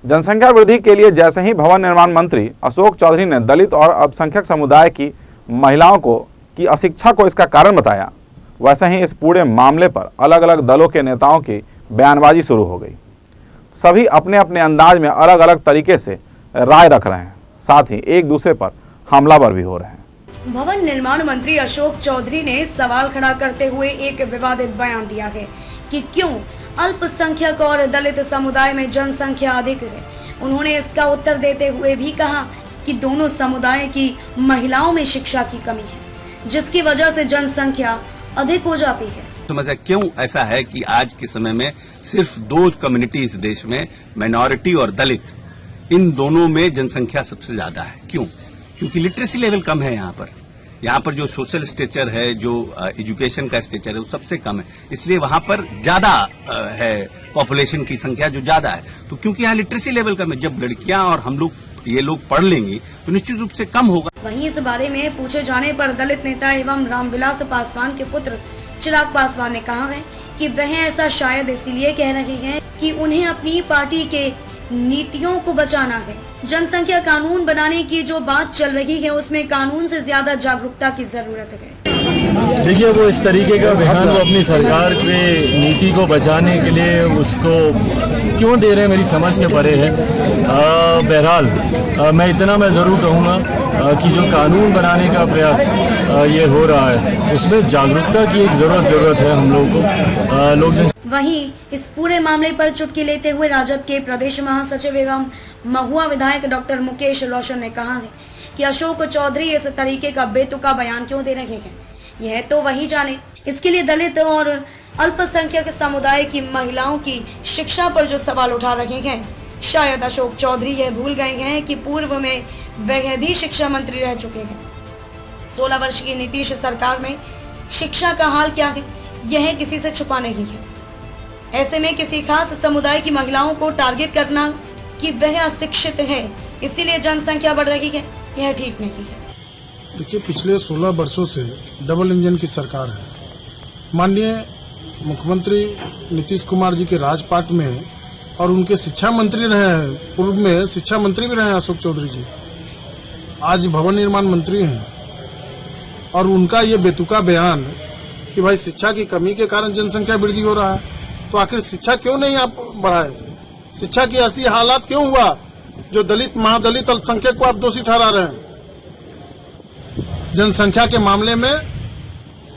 जनसंख्या वृद्धि के लिए जैसे ही भवन निर्माण मंत्री अशोक चौधरी ने दलित और अल्पसंख्यक समुदाय की महिलाओं की अशिक्षा को इसका कारण बताया, वैसे ही इस पूरे मामले पर अलग अलग दलों के नेताओं की बयानबाजी शुरू हो गई। सभी अपने अपने अंदाज में अलग अलग तरीके से राय रख रहे हैं, साथ ही एक दूसरे पर हमलावर भी हो रहे हैं। भवन निर्माण मंत्री अशोक चौधरी ने सवाल खड़ा करते हुए एक विवादित बयान दिया है कि क्यों अल्पसंख्यक और दलित समुदाय में जनसंख्या अधिक है। उन्होंने इसका उत्तर देते हुए भी कहा कि दोनों समुदाय की महिलाओं में शिक्षा की कमी है, जिसकी वजह से जनसंख्या अधिक हो जाती है। समझा क्यों ऐसा है कि आज के समय में सिर्फ दो कम्युनिटी इस देश में, माइनॉरिटी और दलित, इन दोनों में जनसंख्या सबसे ज्यादा है। क्यों? क्योंकि लिटरेसी लेवल कम है यहाँ पर जो सोशल स्ट्रक्चर है, जो एजुकेशन का स्ट्रक्चर है, वो सबसे कम है। इसलिए वहां पर ज्यादा है पॉपुलेशन की संख्या जो ज्यादा है। तो क्योंकि यहाँ लिटरेसी लेवल कम है, जब लड़कियां और हम लोग ये लोग पढ़ लेंगे तो निश्चित रूप से कम होगा। वहीं इस बारे में पूछे जाने पर दलित नेता एवं रामविलास पासवान के पुत्र चिराग पासवान ने कहा है कि वह ऐसा शायद इसीलिए कह रहे हैं कि उन्हें अपनी पार्टी के नीतियों को बचाना है। जनसंख्या कानून बनाने की जो बात चल रही है, उसमें कानून से ज्यादा जागरूकता की जरूरत है। देखिए, वो इस तरीके का बयान वो अपनी सरकार के नीति को बचाने के लिए उसको क्यों दे रहे हैं, मेरी समझ के परे है। बहरहाल मैं इतना जरूर कहूँगा कि जो कानून बनाने का प्रयास ये हो रहा है, उसमें जागरूकता की एक जरूरत है हम लोगों को। वहीं इस पूरे मामले पर चुटकी लेते हुए राजद के प्रदेश महासचिव एवं महुआ विधायक डॉक्टर मुकेश रोशन ने कहा है कि अशोक चौधरी इस तरीके का बेतुका बयान क्यों दे रहे हैं, यह तो वही जाने। इसके लिए दलित और अल्पसंख्यक समुदाय की महिलाओं की शिक्षा पर जो सवाल उठा रहे हैं, शायद अशोक चौधरी यह भूल गए हैं कि पूर्व में वह भी शिक्षा मंत्री रह चुके हैं। 16 वर्ष की नीतीश सरकार में शिक्षा का हाल क्या है, यह किसी से छुपा नहीं है। ऐसे में किसी खास समुदाय की महिलाओं को टारगेट करना कि वह अशिक्षित है, इसीलिए जनसंख्या बढ़ रही है, यह ठीक नहीं है। देखिए, पिछले 16 वर्षों से डबल इंजन की सरकार है। माननीय मुख्यमंत्री नीतीश कुमार जी के राजपाट में और उनके शिक्षा मंत्री रहे हैं, पूर्व में शिक्षा मंत्री भी रहे हैं अशोक चौधरी जी, आज भवन निर्माण मंत्री हैं। और उनका ये बेतुका बयान कि भाई शिक्षा की कमी के कारण जनसंख्या वृद्धि हो रहा है, तो आखिर शिक्षा क्यों नहीं आप बढ़ाए? शिक्षा की ऐसी हालात क्यों हुआ जो दलित, महादलित, अल्पसंख्यक को आप दोषी ठहरा रहे हैं? जनसंख्या के मामले में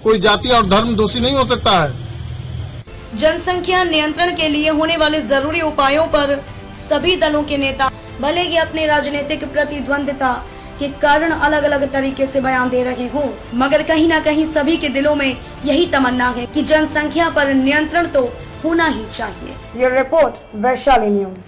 कोई जाति और धर्म दोषी नहीं हो सकता है। जनसंख्या नियंत्रण के लिए होने वाले जरूरी उपायों पर सभी दलों के नेता भले ही अपने राजनीतिक प्रतिद्वंद्विता के कारण अलग अलग तरीके से बयान दे रहे हो, मगर कहीं ना कहीं सभी के दिलों में यही तमन्ना है कि जनसंख्या पर नियंत्रण तो होना ही चाहिए। ये रिपोर्ट वैशाली न्यूज।